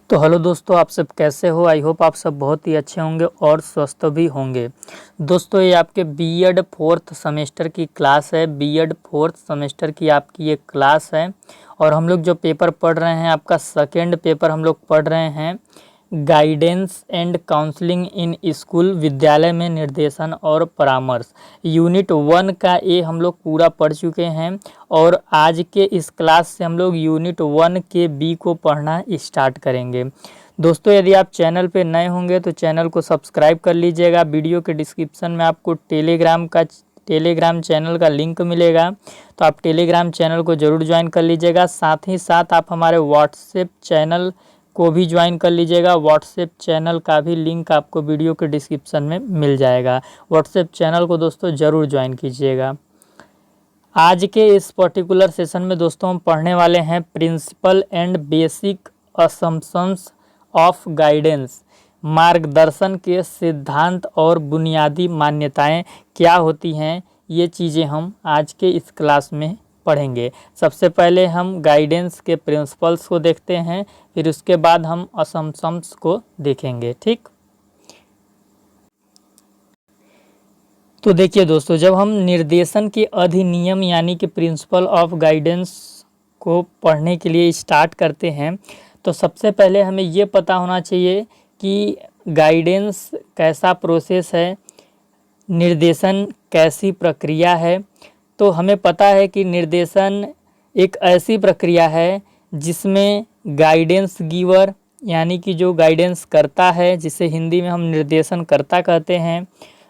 तो हेलो दोस्तों, आप सब कैसे हो। आई होप आप सब बहुत ही अच्छे होंगे और स्वस्थ भी होंगे। दोस्तों, ये आपके बीएड फोर्थ सेमेस्टर की क्लास है। बीएड फोर्थ सेमेस्टर की आपकी ये क्लास है और हम लोग जो पेपर पढ़ रहे हैं, आपका सेकेंड पेपर हम लोग पढ़ रहे हैं, guidance and counselling in school, विद्यालय में निर्देशन और परामर्श। यूनिट 1 का ये हम लोग पूरा पढ़ चुके हैं और आज के इस क्लास से हम लोग यूनिट 1 के बी को पढ़ना स्टार्ट करेंगे। दोस्तों, यदि आप चैनल पे नए होंगे तो चैनल को सब्सक्राइब कर लीजिएगा। वीडियो के डिस्क्रिप्शन में आपको टेलीग्राम चैनल का लिंक मिलेगा, तो आप टेलीग्राम चैनल को ज़रूर ज्वाइन कर लीजिएगा। साथ ही साथ आप हमारे व्हाट्सएप चैनल को भी ज्वाइन कर लीजिएगा। व्हाट्सएप चैनल का भी लिंक आपको वीडियो के डिस्क्रिप्शन में मिल जाएगा। व्हाट्सएप चैनल को दोस्तों ज़रूर ज्वाइन कीजिएगा। आज के इस पर्टिकुलर सेशन में दोस्तों हम पढ़ने वाले हैं principle and basic assumptions of guidance. मार्गदर्शन के सिद्धांत और बुनियादी मान्यताएं क्या होती हैं, ये चीज़ें हम आज के इस क्लास में पढ़ेंगे। सबसे पहले हम गाइडेंस के प्रिंसिपल्स को देखते हैं, फिर उसके बाद हम असम्पशंस को देखेंगे। ठीक, तो देखिए दोस्तों, जब हम निर्देशन के अधिनियम यानी कि प्रिंसिपल ऑफ गाइडेंस को पढ़ने के लिए स्टार्ट करते हैं तो सबसे पहले हमें ये पता होना चाहिए कि गाइडेंस कैसा प्रोसेस है, निर्देशन कैसी प्रक्रिया है। तो हमें पता है कि निर्देशन एक ऐसी प्रक्रिया है जिसमें गाइडेंस गिवर यानी कि जो गाइडेंस करता है, जिसे हिंदी में हम निर्देशन करता कहते हैं,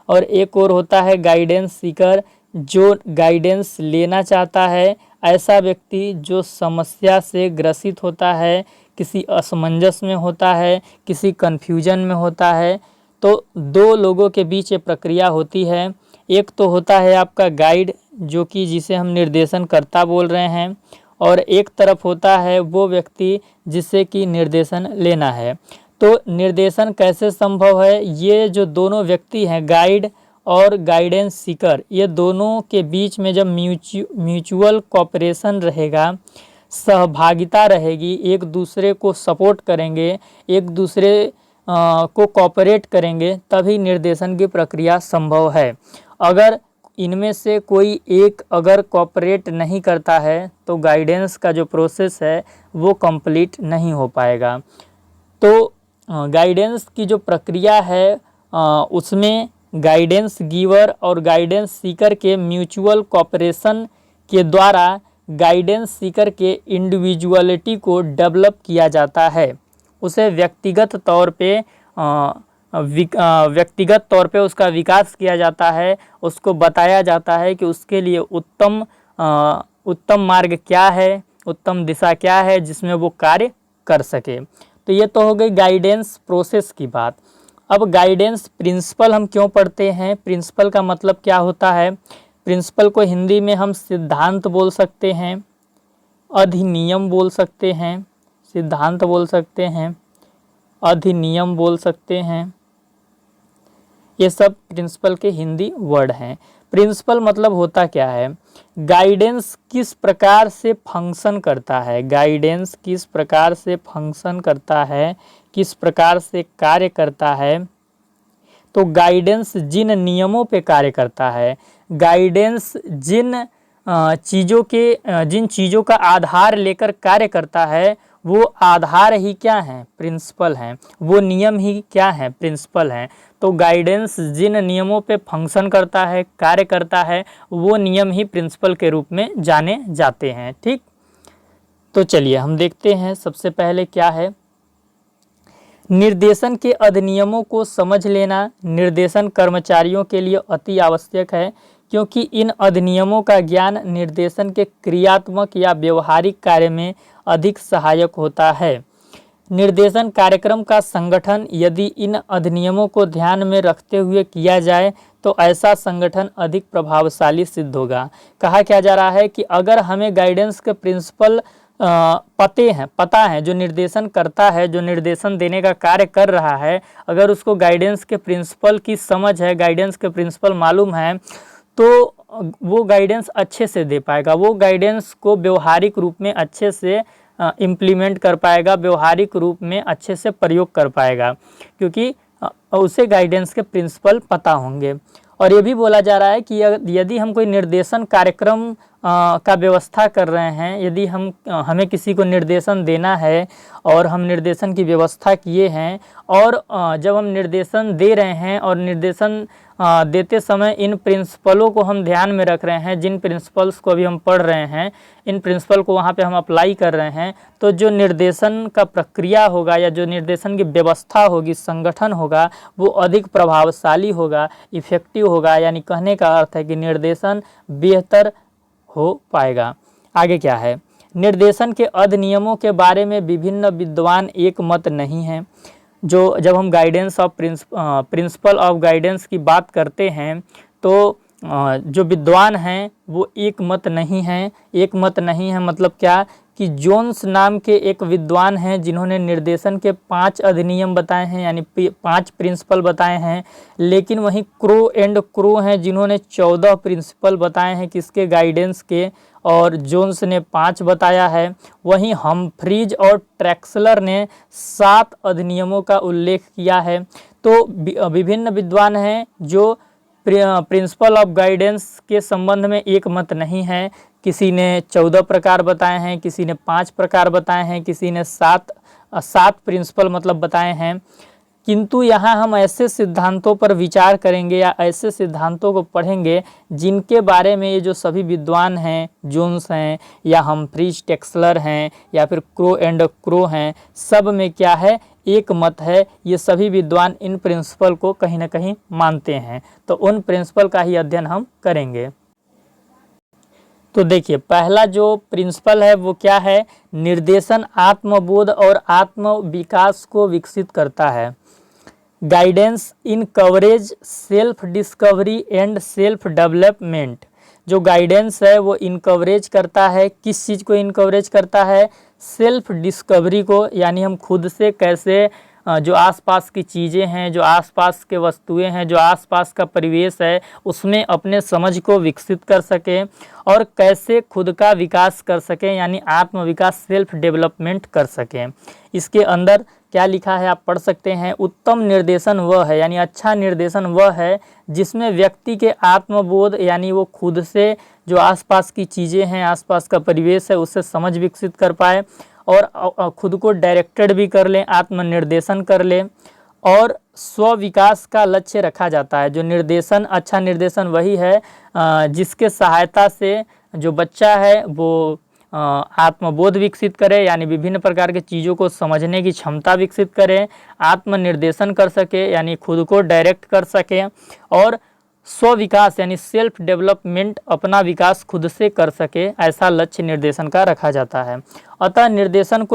और एक और होता है गाइडेंस सीकर, जो गाइडेंस लेना चाहता है। ऐसा व्यक्ति जो समस्या से ग्रसित होता है, किसी असमंजस में होता है, किसी कन्फ्यूजन में होता है। तो दो लोगों के बीच ये प्रक्रिया होती है। एक तो होता है आपका गाइड, जो कि जिसे हम निर्देशन करता बोल रहे हैं, और एक तरफ होता है वो व्यक्ति जिससे कि निर्देशन लेना है। तो निर्देशन कैसे संभव है, ये जो दोनों व्यक्ति हैं, गाइड और गाइडेंस सीकर, ये दोनों के बीच में जब म्यूचुअल कोऑपरेशन रहेगा, सहभागिता रहेगी, एक दूसरे को सपोर्ट करेंगे, एक दूसरे को कोऑपरेट करेंगे, तभी निर्देशन की प्रक्रिया संभव है। अगर इनमें से कोई एक अगर कोऑपरेट नहीं करता है तो गाइडेंस का जो प्रोसेस है वो कंप्लीट नहीं हो पाएगा। तो गाइडेंस की जो प्रक्रिया है उसमें गाइडेंस गिवर और गाइडेंस सीकर के म्यूचुअल कोऑपरेशन के द्वारा गाइडेंस सीकर के इंडिविजुअलिटी को डेवलप किया जाता है। उसे व्यक्तिगत तौर पे उसका विकास किया जाता है। उसको बताया जाता है कि उसके लिए उत्तम मार्ग क्या है, उत्तम दिशा क्या है जिसमें वो कार्य कर सके। तो ये तो हो गई गाइडेंस प्रोसेस की बात। अब गाइडेंस प्रिंसिपल हम क्यों पढ़ते हैं, प्रिंसिपल का मतलब क्या होता है। प्रिंसिपल को हिंदी में हम सिद्धांत बोल सकते हैं, अधिनियम बोल सकते हैं, सिद्धांत बोल सकते हैं, अधिनियम बोल सकते हैं। ये सब प्रिंसिपल के हिंदी वर्ड हैं। प्रिंसिपल मतलब होता क्या है, गाइडेंस किस प्रकार से फंक्शन करता है, गाइडेंस किस प्रकार से फंक्शन करता है, किस प्रकार से कार्य करता है। तो गाइडेंस जिन नियमों पे कार्य करता है, गाइडेंस जिन चीज़ों का आधार लेकर कार्य करता है, वो आधार ही क्या हैं, प्रिंसिपल हैं। वो नियम ही क्या हैं, प्रिंसिपल हैं। तो गाइडेंस जिन नियमों पे फंक्शन करता है, कार्य करता है, वो नियम ही प्रिंसिपल के रूप में जाने जाते हैं। ठीक, तो चलिए हम देखते हैं सबसे पहले क्या है। निर्देशन के अधिनियमों को समझ लेना निर्देशन कर्मचारियों के लिए अति आवश्यक है, क्योंकि इन अधिनियमों का ज्ञान निर्देशन के क्रियात्मक या व्यवहारिक कार्य में अधिक सहायक होता है। निर्देशन कार्यक्रम का संगठन यदि इन अधिनियमों को ध्यान में रखते हुए किया जाए तो ऐसा संगठन अधिक प्रभावशाली सिद्ध होगा। कहा क्या जा रहा है कि अगर हमें गाइडेंस के प्रिंसिपल पता है, जो निर्देशन करता है, जो निर्देशन देने का कार्य कर रहा है, अगर उसको गाइडेंस के प्रिंसिपल की समझ है, गाइडेंस के प्रिंसिपल मालूम है, तो वो गाइडेंस अच्छे से दे पाएगा, वो गाइडेंस को व्यवहारिक रूप में अच्छे से इम्प्लीमेंट कर पाएगा, व्यवहारिक रूप में अच्छे से प्रयोग कर पाएगा, क्योंकि उसे गाइडेंस के प्रिंसिपल पता होंगे। और ये भी बोला जा रहा है कि यदि हम कोई निर्देशन कार्यक्रम का व्यवस्था कर रहे हैं, यदि हमें किसी को निर्देशन देना है और हम निर्देशन की व्यवस्था किए हैं, और जब हम निर्देशन दे रहे हैं और निर्देशन देते समय इन प्रिंसिपलों को हम ध्यान में रख रहे हैं, जिन प्रिंसिपल्स को अभी हम पढ़ रहे हैं, इन प्रिंसिपल को वहाँ पे हम अप्लाई कर रहे हैं, तो जो निर्देशन का प्रक्रिया होगा या जो निर्देशन की व्यवस्था होगी, संगठन होगा, वो अधिक प्रभावशाली होगा, इफ़ेक्टिव होगा। यानी कहने का अर्थ है कि निर्देशन बेहतर हो पाएगा। आगे क्या है, निर्देशन के अधिनियमों के बारे में विभिन्न विद्वान एक मत नहीं हैं। जो जब हम guidance of principle of guidance की बात करते हैं, तो जो विद्वान हैं वो एक मत नहीं हैं। एक मत नहीं है मतलब क्या कि जोन्स नाम के एक विद्वान हैं जिन्होंने निर्देशन के 5 अधिनियम बताए हैं, यानी 5 प्रिंसिपल बताए हैं। लेकिन वहीं क्रो एंड क्रो हैं जिन्होंने 14 प्रिंसिपल बताए हैं किसके, गाइडेंस के, और जोन्स ने 5 बताया है। वहीं हम्फ्रीज और ट्रैक्सलर ने 7 अधिनियमों का उल्लेख किया है। तो विभिन्न विद्वान हैं जो प्रिंसिपल ऑफ गाइडेंस के संबंध में एक मत नहीं है। किसी ने 14 प्रकार बताए हैं, किसी ने 5 प्रकार बताए हैं, किसी ने 7 प्रिंसिपल मतलब बताए हैं। किंतु यहाँ हम ऐसे सिद्धांतों पर विचार करेंगे या ऐसे सिद्धांतों को पढ़ेंगे जिनके बारे में ये जो सभी विद्वान हैं, जोन्स हैं या हम्फ्रीज टेक्सलर हैं या फिर क्रो एंड क्रो हैं, सब में क्या है, एक मत है। ये सभी विद्वान इन प्रिंसिपल को कहीं ना कहीं मानते हैं। तो उन प्रिंसिपल का ही अध्ययन हम करेंगे। तो देखिए, पहला जो प्रिंसिपल है वो क्या है, निर्देशन आत्मबोध और आत्म विकास को विकसित करता है। Guidance in coverage self discovery and self development. जो गाइडेंस है वो इनकवरेज करता है, किस चीज़ को इनकवरेज करता है, सेल्फ डिस्कवरी को, यानी हम खुद से कैसे जो आसपास की चीज़ें हैं, जो आसपास के वस्तुएं हैं, जो आसपास का परिवेश है, उसमें अपने समझ को विकसित कर सकें और कैसे खुद का विकास कर सकें, यानी आत्म विकास, सेल्फ डेवलपमेंट कर सकें। इसके अंदर क्या लिखा है आप पढ़ सकते हैं। उत्तम निर्देशन वह है, यानी अच्छा निर्देशन वह है जिसमें व्यक्ति के आत्मबोध, यानी वो खुद से जो आसपास की चीज़ें हैं, आसपास का परिवेश है, उससे समझ विकसित कर पाए और खुद को डायरेक्टेड भी कर लें, आत्मनिर्देशन कर लें, और स्व विकास का लक्ष्य रखा जाता है। जो निर्देशन, अच्छा निर्देशन वही है जिसके सहायता से जो बच्चा है वो आत्मबोध विकसित करे, यानी विभिन्न प्रकार के चीज़ों को समझने की क्षमता विकसित करे, आत्मनिर्देशन कर सके, यानी खुद को डायरेक्ट कर सके, और स्व विकास यानी सेल्फ डेवलपमेंट, अपना विकास खुद से कर सके, ऐसा लक्ष्य निर्देशन का रखा जाता है। अतः निर्देशन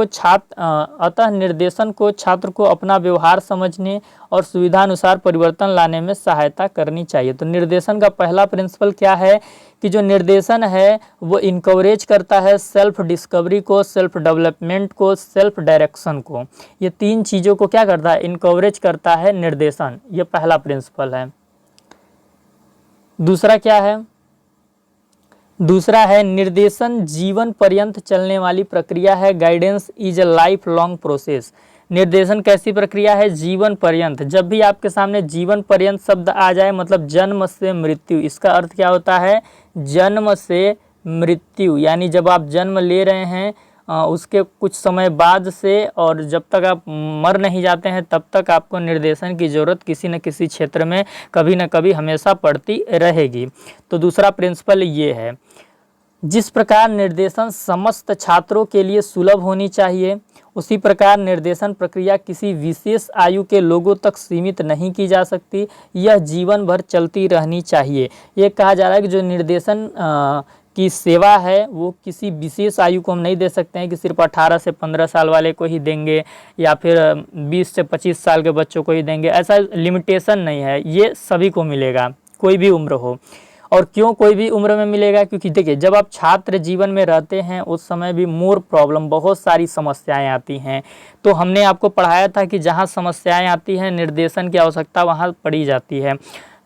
को छात्र को अपना व्यवहार समझने और सुविधानुसार परिवर्तन लाने में सहायता करनी चाहिए। तो निर्देशन का पहला प्रिंसिपल क्या है कि जो निर्देशन है वो इनकवरेज करता है सेल्फ डिस्कवरी को, सेल्फ डेवलपमेंट को, सेल्फ डायरेक्शन को। ये 3 चीज़ों को क्या करता है, इनकवरेज करता है निर्देशन। ये पहला प्रिंसिपल है। दूसरा क्या है, दूसरा है निर्देशन जीवन पर्यंत चलने वाली प्रक्रिया है। Guidance is a life long process. निर्देशन कैसी प्रक्रिया है, जीवन पर्यंत। जब भी आपके सामने जीवन पर्यंत शब्द आ जाए, मतलब जन्म से मृत्यु, इसका अर्थ क्या होता है, जन्म से मृत्यु, यानी जब आप जन्म ले रहे हैं उसके कुछ समय बाद से और जब तक आप मर नहीं जाते हैं तब तक आपको निर्देशन की ज़रूरत किसी न किसी क्षेत्र में कभी न कभी हमेशा पड़ती रहेगी। तो दूसरा प्रिंसिपल ये है। जिस प्रकार निर्देशन समस्त छात्रों के लिए सुलभ होनी चाहिए, उसी प्रकार निर्देशन प्रक्रिया किसी विशेष आयु के लोगों तक सीमित नहीं की जा सकती, यह जीवन भर चलती रहनी चाहिए। ये कहा जा रहा है कि जो निर्देशन की सेवा है वो किसी विशेष आयु को हम नहीं दे सकते हैं कि सिर्फ 18 से 15 साल वाले को ही देंगे या फिर 20 से 25 साल के बच्चों को ही देंगे, ऐसा लिमिटेशन नहीं है। ये सभी को मिलेगा, कोई भी उम्र हो। और क्यों कोई भी उम्र में मिलेगा, क्योंकि देखिए जब आप छात्र जीवन में रहते हैं उस समय भी मोर प्रॉब्लम, बहुत सारी समस्याएं आती हैं। तो हमने आपको पढ़ाया था कि जहाँ समस्याएं आती हैं निर्देशन की आवश्यकता वहाँ पड़ी जाती है।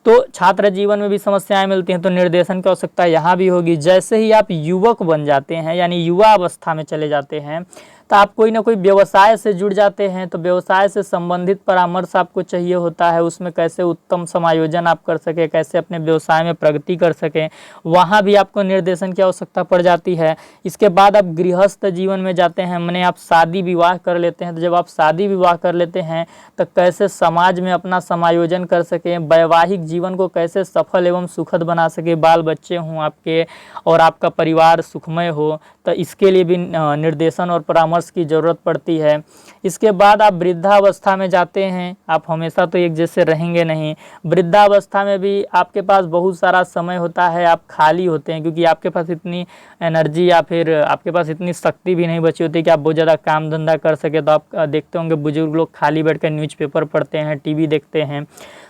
तो छात्र जीवन में भी समस्याएं मिलती हैं, तो निर्देशन की आवश्यकता यहाँ भी होगी। जैसे ही आप युवक बन जाते हैं यानी युवा अवस्था में चले जाते हैं, तो आप कोई ना कोई व्यवसाय से जुड़ जाते हैं, तो व्यवसाय से संबंधित परामर्श आपको चाहिए होता है। उसमें कैसे उत्तम समायोजन आप कर सकें, कैसे अपने व्यवसाय में प्रगति कर सकें, वहाँ भी आपको निर्देशन की आवश्यकता पड़ जाती है। इसके बाद आप गृहस्थ जीवन में जाते हैं, माने आप शादी विवाह कर लेते हैं। तो जब आप शादी विवाह कर लेते हैं तो कैसे समाज में अपना समायोजन कर सकें, वैवाहिक जीवन को कैसे सफल एवं सुखद बना सके, बाल बच्चे हों आपके और आपका परिवार सुखमय हो, तो इसके लिए भी निर्देशन और परामर्श की ज़रूरत पड़ती है। इसके बाद आप वृद्धावस्था में जाते हैं। आप हमेशा तो एक जैसे रहेंगे नहीं, वृद्धावस्था में भी आपके पास बहुत सारा समय होता है, आप खाली होते हैं, क्योंकि आपके पास इतनी एनर्जी या फिर आपके पास इतनी शक्ति भी नहीं बची होती कि आप बहुत ज़्यादा काम धंधा कर सके। तो आप देखते होंगे बुजुर्ग लोग खाली बैठकर न्यूज़पेपर पढ़ते हैं, टीवी देखते हैं।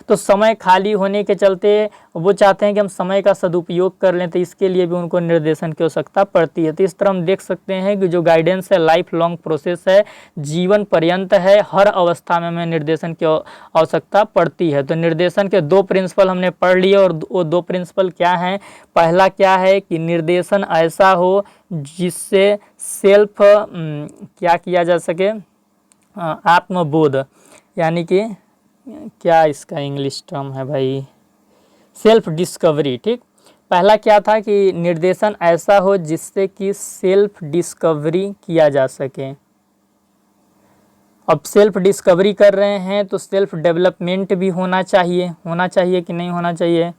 तो समय खाली होने के चलते वो चाहते हैं कि हम समय का सदुपयोग कर लें, तो इसके लिए भी उनको निर्देशन की आवश्यकता पड़ती है। तो इस तरह हम देख सकते हैं कि जो गाइडेंस है लाइफ लॉन्ग प्रोसेस है, जीवन पर्यंत है, हर अवस्था में हमें निर्देशन की आवश्यकता पड़ती है। तो निर्देशन के दो प्रिंसिपल हमने पढ़ लिए, और वो दो प्रिंसिपल क्या हैं? पहला क्या है कि निर्देशन ऐसा हो जिससे सेल्फ क्या किया जा सके, आत्मबोध, यानी कि क्या इसका इंग्लिश टर्म है भाई, सेल्फ डिस्कवरी। ठीक, पहला क्या था कि निर्देशन ऐसा हो जिससे कि सेल्फ डिस्कवरी किया जा सके। अब सेल्फ डिस्कवरी कर रहे हैं तो सेल्फ डेवलपमेंट भी होना चाहिए कि नहीं होना चाहिए।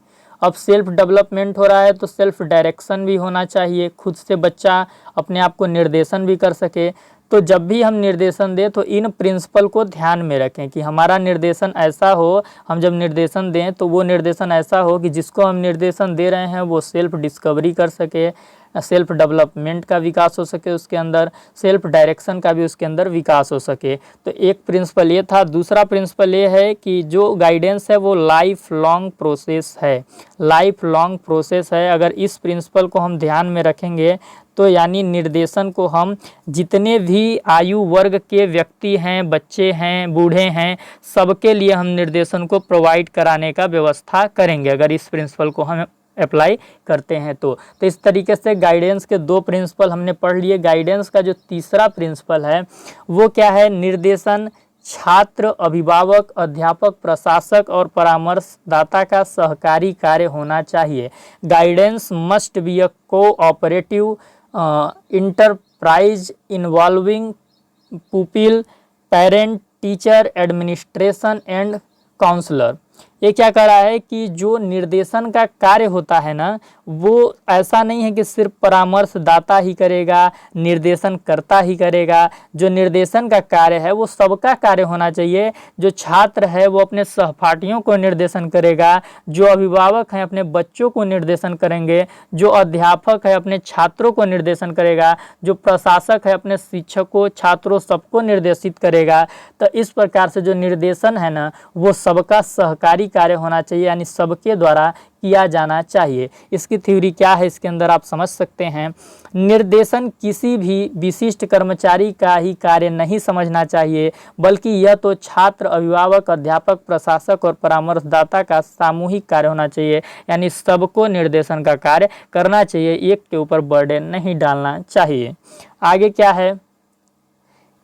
अब सेल्फ डेवलपमेंट हो रहा है तो सेल्फ डायरेक्शन भी होना चाहिए, खुद से बच्चा अपने आप को निर्देशन भी कर सके। तो जब भी हम निर्देशन दें तो इन प्रिंसिपल को ध्यान में रखें कि हमारा निर्देशन ऐसा हो, हम जब निर्देशन दें तो वो निर्देशन ऐसा हो कि जिसको हम निर्देशन दे रहे हैं वो सेल्फ डिस्कवरी कर सके, सेल्फ डेवलपमेंट का विकास हो सके उसके अंदर, सेल्फ डायरेक्शन का भी उसके अंदर विकास हो सके। तो एक प्रिंसिपल ये था। दूसरा प्रिंसिपल ये है कि जो गाइडेंस है वो लाइफ लॉन्ग प्रोसेस है, लाइफ लॉन्ग प्रोसेस है। अगर इस प्रिंसिपल को हम ध्यान में रखेंगे तो यानी निर्देशन को हम जितने भी आयु वर्ग के व्यक्ति हैं, बच्चे हैं, बूढ़े हैं, सबके लिए हम निर्देशन को प्रोवाइड कराने का व्यवस्था करेंगे अगर इस प्रिंसिपल को हम अप्लाई करते हैं तो इस तरीके से गाइडेंस के दो प्रिंसिपल हमने पढ़ लिए। गाइडेंस का जो तीसरा प्रिंसिपल है वो क्या है? निर्देशन छात्र, अभिभावक, अध्यापक, प्रशासक और परामर्शदाता का सहकारी कार्य होना चाहिए। Guidance must be a cooperative enterprise involving pupil, parent, teacher, administration and counsellor. ये क्या कह रहा है कि जो निर्देशन का कार्य होता है ना, वो ऐसा नहीं है कि सिर्फ परामर्शदाता ही करेगा, निर्देशन करता ही करेगा। जो निर्देशन का कार्य है वो सबका कार्य होना चाहिए। जो छात्र है वो अपने सहपाठियों को निर्देशन करेगा, जो अभिभावक हैं अपने बच्चों को निर्देशन करेंगे, जो अध्यापक है अपने छात्रों को निर्देशन करेगा, जो प्रशासक है अपने शिक्षकों, छात्रों सबको निर्देशित करेगा। तो इस प्रकार से जो निर्देशन है ना वो सबका सहकारी कार्य होना चाहिए, यानी सबके द्वारा किया जाना चाहिए। इसकी थ्योरी क्या है इसके अंदर आप समझ सकते हैं। निर्देशन किसी भी विशिष्ट कर्मचारी का ही कार्य नहीं समझना चाहिए, बल्कि यह तो छात्र, अभिभावक, अध्यापक, प्रशासक और परामर्शदाता का सामूहिक कार्य होना चाहिए, यानी सबको निर्देशन का कार्य करना चाहिए, एक के ऊपर बर्डन नहीं डालना चाहिए। आगे क्या है?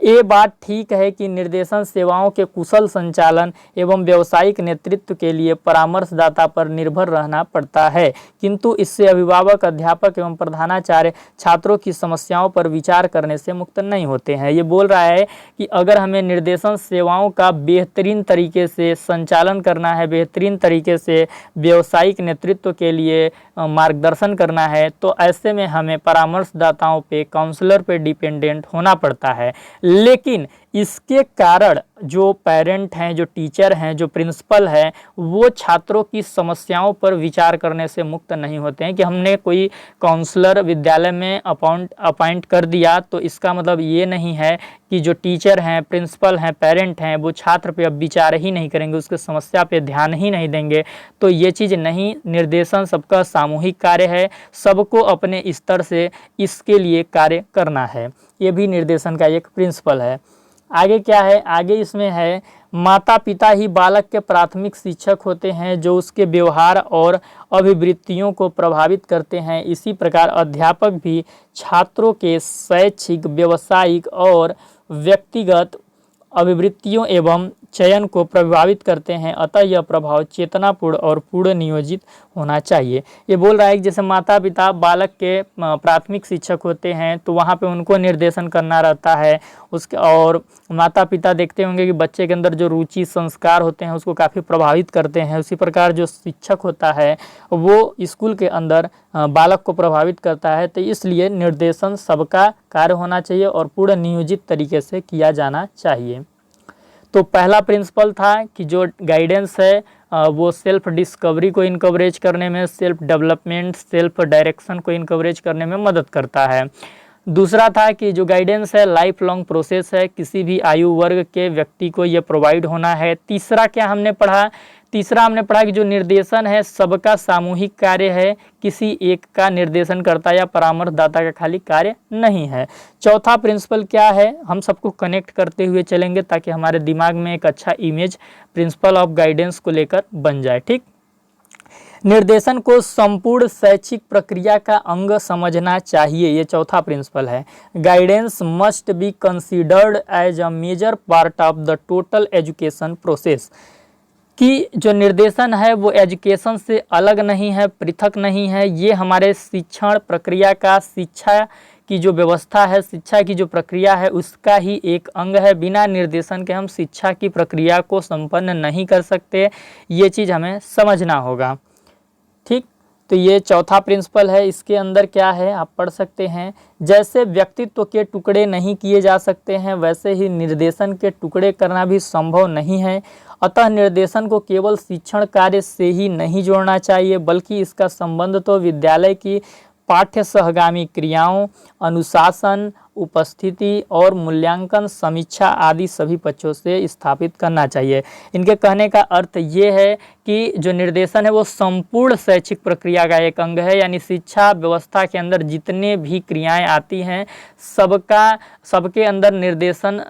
ये बात ठीक है कि निर्देशन सेवाओं के कुशल संचालन एवं व्यावसायिक नेतृत्व के लिए परामर्शदाता पर निर्भर रहना पड़ता है, किंतु इससे अभिभावक, अध्यापक एवं प्रधानाचार्य छात्रों की समस्याओं पर विचार करने से मुक्त नहीं होते हैं। ये बोल रहा है कि अगर हमें निर्देशन सेवाओं का बेहतरीन तरीके से संचालन करना है, बेहतरीन तरीके से व्यावसायिक नेतृत्व के लिए मार्गदर्शन करना है, तो ऐसे में हमें परामर्शदाताओं पे, काउंसलर पे डिपेंडेंट होना पड़ता है। लेकिन इसके कारण जो पेरेंट हैं, जो टीचर हैं, जो प्रिंसिपल हैं, वो छात्रों की समस्याओं पर विचार करने से मुक्त नहीं होते हैं। कि हमने कोई काउंसलर विद्यालय में अपॉइंट कर दिया तो इसका मतलब ये नहीं है कि जो टीचर हैं, प्रिंसिपल हैं, पेरेंट हैं, वो छात्र पे अब विचार ही नहीं करेंगे, उसके समस्या पे ध्यान ही नहीं देंगे। तो ये चीज़ नहीं, निर्देशन सबका सामूहिक कार्य है, सबको अपने स्तर से इसके लिए कार्य करना है। ये भी निर्देशन का एक प्रिंसिपल है। आगे क्या है? आगे इसमें है माता पिता ही बालक के प्राथमिक शिक्षक होते हैं जो उसके व्यवहार और अभिवृत्तियों को प्रभावित करते हैं। इसी प्रकार अध्यापक भी छात्रों के शैक्षिक, व्यावसायिक और व्यक्तिगत अभिवृत्तियों एवं चयन को प्रभावित करते हैं। अतः यह प्रभाव चेतनापूर्ण और पूर्ण नियोजित होना चाहिए। ये बोल रहा है कि जैसे माता पिता बालक के प्राथमिक शिक्षक होते हैं तो वहाँ पे उनको निर्देशन करना रहता है उसके, और माता पिता देखते होंगे कि बच्चे के अंदर जो रुचि संस्कार होते हैं उसको काफ़ी प्रभावित करते हैं। उसी प्रकार जो शिक्षक होता है वो स्कूल के अंदर बालक को प्रभावित करता है। तो इसलिए निर्देशन सबका कार्य होना चाहिए और पूर्ण नियोजित तरीके से किया जाना चाहिए। तो पहला प्रिंसिपल था कि जो गाइडेंस है वो सेल्फ डिस्कवरी को इनकवरेज करने में, सेल्फ डेवलपमेंट, सेल्फ डायरेक्शन को इनकवरेज करने में मदद करता है। दूसरा था कि जो गाइडेंस है लाइफ लॉन्ग प्रोसेस है, किसी भी आयु वर्ग के व्यक्ति को ये प्रोवाइड होना है। तीसरा क्या हमने पढ़ा? तीसरा हमने पढ़ा कि जो निर्देशन है सबका सामूहिक कार्य है, किसी एक का निर्देशन करता या परामर्शदाता का खाली कार्य नहीं है। चौथा प्रिंसिपल क्या है, हम सबको कनेक्ट करते हुए चलेंगे ताकि हमारे दिमाग में एक अच्छा इमेज प्रिंसिपल ऑफ गाइडेंस को लेकर बन जाए। ठीक, निर्देशन को संपूर्ण शैक्षिक प्रक्रिया का अंग समझना चाहिए, ये चौथा प्रिंसिपल है। Guidance must be considered as a major part of the total education process, कि जो निर्देशन है वो एजुकेशन से अलग नहीं है, पृथक नहीं है। ये हमारे शिक्षण प्रक्रिया का, शिक्षा की जो व्यवस्था है, शिक्षा की जो प्रक्रिया है उसका ही एक अंग है। बिना निर्देशन के हम शिक्षा की प्रक्रिया को संपन्न नहीं कर सकते, ये चीज़ हमें समझना होगा। ठीक, तो ये चौथा प्रिंसिपल है। इसके अंदर क्या है आप पढ़ सकते हैं, जैसे व्यक्तित्व के टुकड़े नहीं किए जा सकते हैं वैसे ही निर्देशन के टुकड़े करना भी संभव नहीं है। अतः निर्देशन को केवल शिक्षण कार्य से ही नहीं जोड़ना चाहिए बल्कि इसका संबंध तो विद्यालय की पाठ्य सहगामी क्रियाओं, अनुशासन, उपस्थिति और मूल्यांकन, समीक्षा आदि सभी पक्षों से स्थापित करना चाहिए। इनके कहने का अर्थ ये है कि जो निर्देशन है वो संपूर्ण शैक्षिक प्रक्रिया का एक अंग है, यानी शिक्षा व्यवस्था के अंदर जितने भी क्रियाएं आती हैं सबके अंदर निर्देशन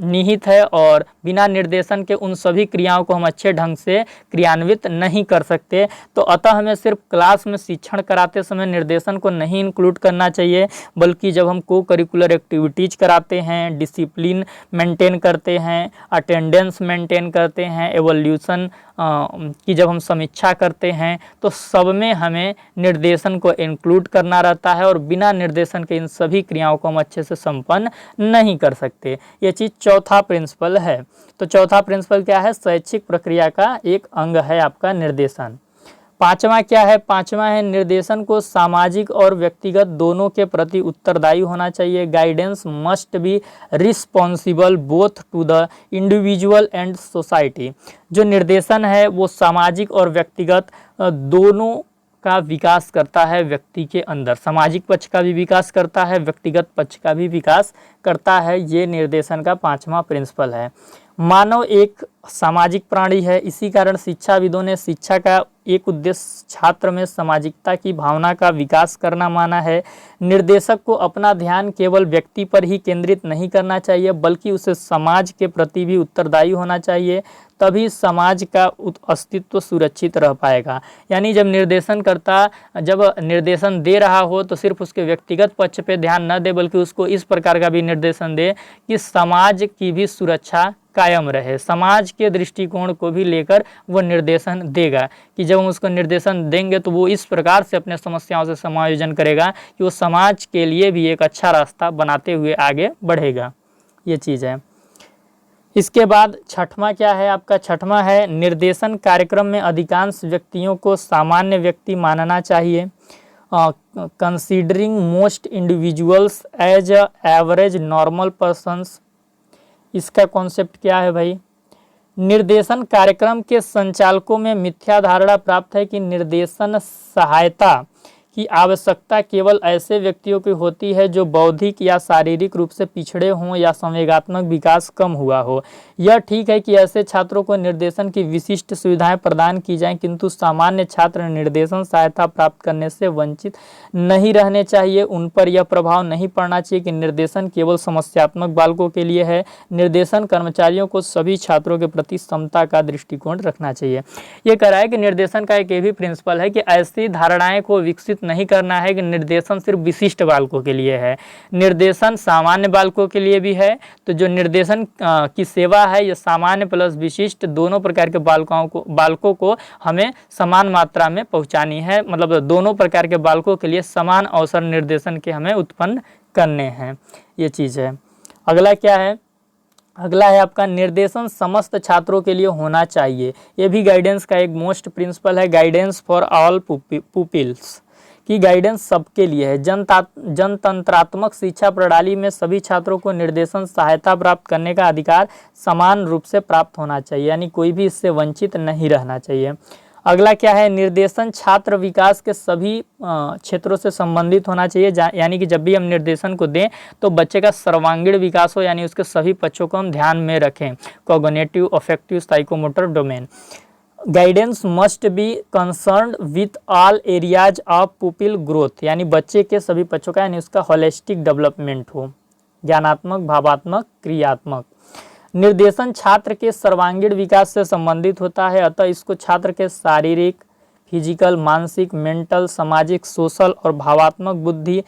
निहित है और बिना निर्देशन के उन सभी क्रियाओं को हम अच्छे ढंग से क्रियान्वित नहीं कर सकते। तो अतः हमें सिर्फ क्लास में शिक्षण कराते समय निर्देशन को नहीं इंक्लूड करना चाहिए, बल्कि जब हम को करिकुलर एक्टिविटीज़ कराते हैं, डिसिप्लिन मेंटेन करते हैं, अटेंडेंस मेंटेन करते हैं, एवोल्यूशन की जब हम समीक्षा करते हैं तो सब में हमें निर्देशन को इंक्लूड करना रहता है और बिना निर्देशन के इन सभी क्रियाओं को हम अच्छे से संपन्न नहीं कर सकते। ये चीज़ चौथा प्रिंसिपल है। तो चौथा प्रिंसिपल क्या है, शैक्षिक प्रक्रिया का एक अंग है आपका निर्देशन। पांचवा क्या है, पांचवा है निर्देशन को सामाजिक और व्यक्तिगत दोनों के प्रति उत्तरदायी होना चाहिए। Guidance must be responsible both to the individual and society. जो निर्देशन है वो सामाजिक और व्यक्तिगत दोनों का विकास करता है व्यक्ति के अंदर, सामाजिक पक्ष का भी विकास करता है, व्यक्तिगत पक्ष का भी विकास करता है। ये निर्देशन का पांचवा प्रिंसिपल है। मानव एक सामाजिक प्राणी है, इसी कारण शिक्षाविदों ने शिक्षा का एक उद्देश्य छात्र में सामाजिकता की भावना का विकास करना माना है। निर्देशक को अपना ध्यान केवल व्यक्ति पर ही केंद्रित नहीं करना चाहिए बल्कि उसे समाज के प्रति भी उत्तरदायी होना चाहिए, तभी समाज का अस्तित्व सुरक्षित रह पाएगा। यानी जब निर्देशन दे रहा हो तो सिर्फ उसके व्यक्तिगत पक्ष पे ध्यान न दे बल्कि उसको इस प्रकार का भी निर्देशन दे कि समाज की भी सुरक्षा कायम रहे, समाज के दृष्टिकोण को भी लेकर वो निर्देशन देगा कि जब हम उसको निर्देशन देंगे तो वो इस प्रकार से अपने समस्याओं से समायोजन करेगा कि वो समाज के लिए भी एक अच्छा रास्ता बनाते हुए आगे बढ़ेगा। ये चीज़ है। इसके बाद छठवां क्या है आपका, छठवां है निर्देशन कार्यक्रम में अधिकांश व्यक्तियों को सामान्य व्यक्ति मानना चाहिए। Considering most individuals as average normal persons, इसका कॉन्सेप्ट क्या है भाई, निर्देशन कार्यक्रम के संचालकों में मिथ्या धारणा प्राप्त है कि निर्देशन सहायता की आवश्यकता केवल ऐसे व्यक्तियों की होती है जो बौद्धिक या शारीरिक रूप से पिछड़े हों या संवेगात्मक विकास कम हुआ हो। यह ठीक है कि ऐसे छात्रों को निर्देशन की विशिष्ट सुविधाएं प्रदान की जाएं, किंतु सामान्य छात्र निर्देशन सहायता प्राप्त करने से वंचित नहीं रहने चाहिए। उन पर यह प्रभाव नहीं पड़ना चाहिए कि निर्देशन केवल समस्यात्मक बालकों के लिए है। निर्देशन कर्मचारियों को सभी छात्रों के प्रति समता का दृष्टिकोण रखना चाहिए। ये कह रहा है कि निर्देशन का एक ये भी प्रिंसिपल है कि ऐसी धारणाएं को विकसित नहीं करना है कि निर्देशन सिर्फ विशिष्ट बालकों के लिए है। निर्देशन सामान्य बालकों के लिए भी है। तो जो निर्देशन की सेवा है ये सामान्य प्लस विशिष्ट दोनों प्रकार के बालकों को हमें समान मात्रा में पहुंचानी है। मतलब दोनों प्रकार के बालकों के लिए समान अवसर निर्देशन के हमें उत्पन्न करने हैं। ये चीज़ है। अगला क्या है? अगला है आपका निर्देशन समस्त छात्रों के लिए होना चाहिए। ये भी गाइडेंस का एक मोस्ट प्रिंसिपल है। गाइडेंस फॉर ऑल पुपिल्स की गाइडेंस सबके लिए है। जनतंत्रात्मक शिक्षा प्रणाली में सभी छात्रों को निर्देशन सहायता प्राप्त करने का अधिकार समान रूप से प्राप्त होना चाहिए, यानी कोई भी इससे वंचित नहीं रहना चाहिए। अगला क्या है? निर्देशन छात्र विकास के सभी क्षेत्रों से संबंधित होना चाहिए, यानी कि जब भी हम निर्देशन को दें तो बच्चे का सर्वांगीण विकास हो, यानी उसके सभी पक्षों को हम ध्यान में रखें। Cognitive, affective, psychomotor domain. Guidance must B concerned with all areas of pupil growth, यानी बच्चे के सभी पक्षों का, यानी उसका होलिस्टिक डेवलपमेंट हो, ज्ञानात्मक, भावात्मक, क्रियात्मक। निर्देशन छात्र के सर्वांगीण विकास से संबंधित होता है, अतः इसको छात्र के शारीरिक, फिजिकल, मानसिक, मेंटल, सामाजिक, सोशल और भावात्मक बुद्धि,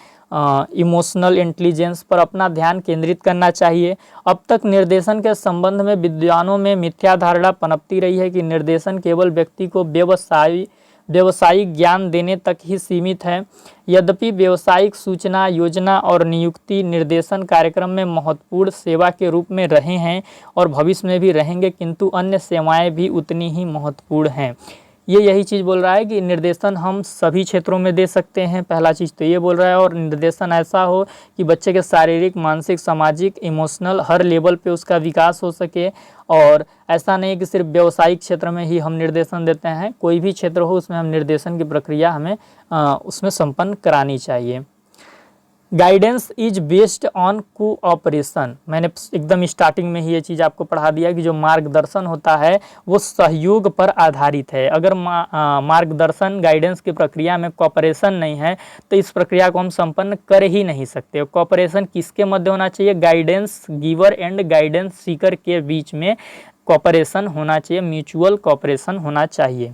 इमोशनल इंटेलिजेंस पर अपना ध्यान केंद्रित करना चाहिए। अब तक निर्देशन के संबंध में विद्वानों में मिथ्या धारणा पनपती रही है कि निर्देशन केवल व्यक्ति को व्यवसायिक ज्ञान देने तक ही सीमित है। यद्यपि व्यवसायिक सूचना, योजना और नियुक्ति निर्देशन कार्यक्रम में महत्वपूर्ण सेवा के रूप में रहे हैं और भविष्य में भी रहेंगे, किंतु अन्य सेवाएं भी उतनी ही महत्वपूर्ण हैं। ये यही चीज़ बोल रहा है कि निर्देशन हम सभी क्षेत्रों में दे सकते हैं, पहला चीज़ तो ये बोल रहा है। और निर्देशन ऐसा हो कि बच्चे के शारीरिक, मानसिक, सामाजिक, इमोशनल हर लेवल पे उसका विकास हो सके। और ऐसा नहीं है कि सिर्फ व्यावसायिक क्षेत्र में ही हम निर्देशन देते हैं, कोई भी क्षेत्र हो उसमें हम निर्देशन की प्रक्रिया हमें उसमें संपन्न करानी चाहिए। Guidance is based on cooperation. मैंने एकदम स्टार्टिंग में ही ये चीज़ आपको पढ़ा दिया कि जो मार्गदर्शन होता है वो सहयोग पर आधारित है। अगर मार्गदर्शन गाइडेंस की प्रक्रिया में कोऑपरेशन नहीं है तो इस प्रक्रिया को हम संपन्न कर ही नहीं सकते। कोऑपरेशन किसके मध्य होना चाहिए? Guidance giver and guidance Sikar के बीच में कोऑपरेशन होना चाहिए, म्यूचुअल कोऑपरेशन होना चाहिए।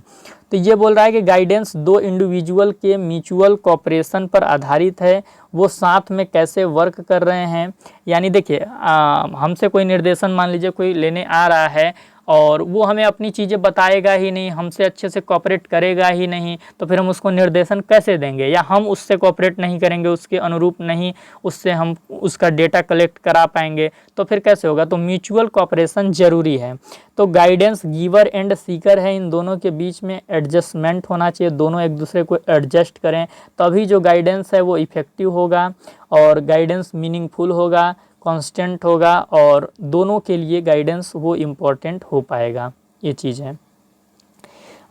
तो ये बोल रहा है कि गाइडेंस दो इंडिविजुअल के म्यूचुअल कोऑपरेशन पर आधारित है, वो साथ में कैसे वर्क कर रहे हैं। यानी देखिए हमसे कोई निर्देशन मान लीजिए कोई लेने आ रहा है और वो हमें अपनी चीज़ें बताएगा ही नहीं, हमसे अच्छे से कोऑपरेट करेगा ही नहीं, तो फिर हम उसको निर्देशन कैसे देंगे? या हम उससे कोऑपरेट नहीं करेंगे, उसके अनुरूप नहीं उससे हम उसका डेटा कलेक्ट करा पाएंगे, तो फिर कैसे होगा? तो म्यूचुअल कोऑपरेशन जरूरी है। तो गाइडेंस गिवर एंड सीकर है, इन दोनों के बीच में एडजस्टमेंट होना चाहिए, दोनों एक दूसरे को एडजस्ट करें, तभी जो गाइडेंस है वो इफेक्टिव होगा और गाइडेंस मीनिंगफुल होगा, कांस्टेंट होगा और दोनों के लिए गाइडेंस वो इम्पोर्टेंट हो पाएगा। ये चीज़ है।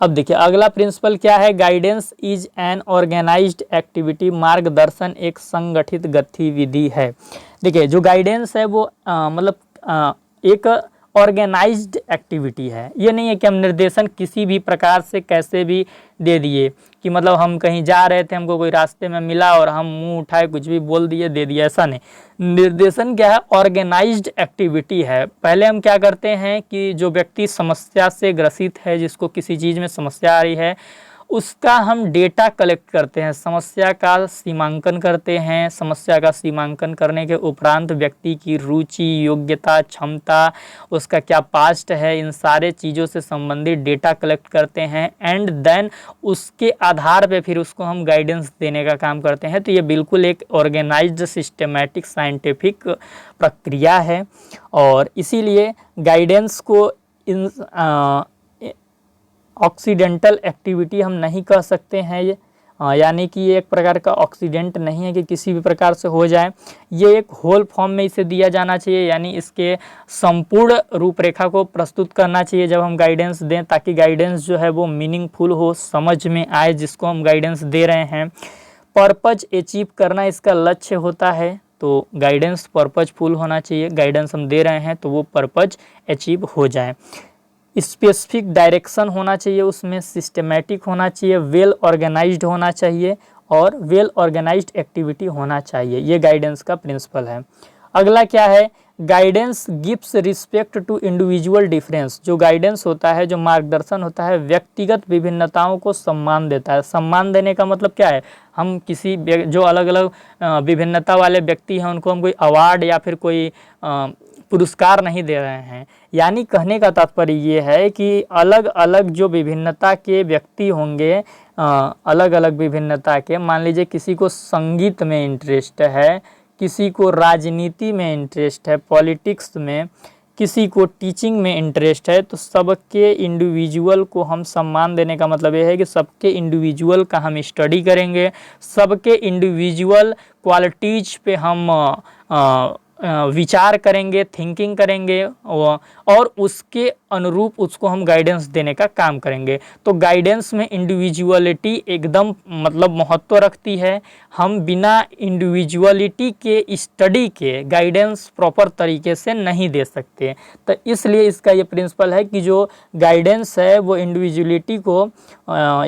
अब देखिए अगला प्रिंसिपल क्या है? Guidance is an organised activity. मार्गदर्शन एक संगठित गतिविधि है। देखिए जो गाइडेंस है वो एक ऑर्गेनाइज्ड एक्टिविटी है। ये नहीं है कि हम निर्देशन किसी भी प्रकार से कैसे भी दे दिए, कि मतलब हम कहीं जा रहे थे, हमको कोई रास्ते में मिला और हम मुंह उठाए कुछ भी बोल दिए दे दिया, ऐसा नहीं। निर्देशन क्या है? ऑर्गेनाइज्ड एक्टिविटी है। पहले हम क्या करते हैं कि जो व्यक्ति समस्या से ग्रसित है, जिसको किसी चीज़ में समस्या आ रही है, उसका हम डेटा कलेक्ट करते हैं, समस्या का सीमांकन करते हैं। समस्या का सीमांकन करने के उपरांत व्यक्ति की रुचि, योग्यता, क्षमता, उसका क्या पास्ट है, इन सारे चीज़ों से संबंधित डेटा कलेक्ट करते हैं एंड देन उसके आधार पे फिर उसको हम गाइडेंस देने का काम करते हैं। तो ये बिल्कुल एक ऑर्गेनाइज्ड सिस्टमैटिक साइंटिफिक प्रक्रिया है और इसीलिए गाइडेंस को इन ऑक्सीडेंटल एक्टिविटी हम नहीं कह सकते हैं। ये यानी कि ये एक प्रकार का ऑक्सीडेंट नहीं है कि किसी भी प्रकार से हो जाए। ये एक होल फॉर्म में इसे दिया जाना चाहिए, यानी इसके संपूर्ण रूपरेखा को प्रस्तुत करना चाहिए जब हम गाइडेंस दें, ताकि गाइडेंस जो है वो मीनिंगफुल हो, समझ में आए जिसको हम गाइडेंस दे रहे हैं। पर्पज अचीव करना इसका लक्ष्य होता है, तो गाइडेंस पर्पजफुल होना चाहिए, गाइडेंस हम दे रहे हैं तो वो पर्पज अचीव हो जाए। स्पेसिफिक डायरेक्शन होना चाहिए, उसमें सिस्टमेटिक होना चाहिए, वेल ऑर्गेनाइज्ड होना चाहिए और वेल ऑर्गेनाइज्ड एक्टिविटी होना चाहिए। ये गाइडेंस का प्रिंसिपल है। अगला क्या है, guidance gives respect to individual difference. जो गाइडेंस होता है, जो मार्गदर्शन होता है, व्यक्तिगत विभिन्नताओं को सम्मान देता है। सम्मान देने का मतलब क्या है, हम किसी जो अलग अलग विभिन्नता वाले व्यक्ति हैं उनको हम कोई अवार्ड या फिर कोई पुरस्कार नहीं दे रहे हैं। यानी कहने का तात्पर्य ये है कि अलग अलग जो विभिन्नता के व्यक्ति होंगे, अलग अलग विभिन्नता के, मान लीजिए किसी को संगीत में इंटरेस्ट है, किसी को राजनीति में इंटरेस्ट है, पॉलिटिक्स में, किसी को टीचिंग में इंटरेस्ट है, तो सबके इंडिविजुअल को हम सम्मान देने का मतलब ये है कि सबके इंडिविजुअल का हम स्टडी करेंगे, सबके इंडिविजुअल क्वालिटीज पे हम विचार करेंगे, थिंकिंग करेंगे और उसके अनुरूप उसको हम गाइडेंस देने का काम करेंगे। तो गाइडेंस में इंडिविजुअलिटी एकदम मतलब महत्व रखती है। हम बिना इंडिविजुअलिटी के स्टडी के गाइडेंस प्रॉपर तरीके से नहीं दे सकते। तो इसलिए इसका ये प्रिंसिपल है कि जो गाइडेंस है वो इंडिविजुअलिटी को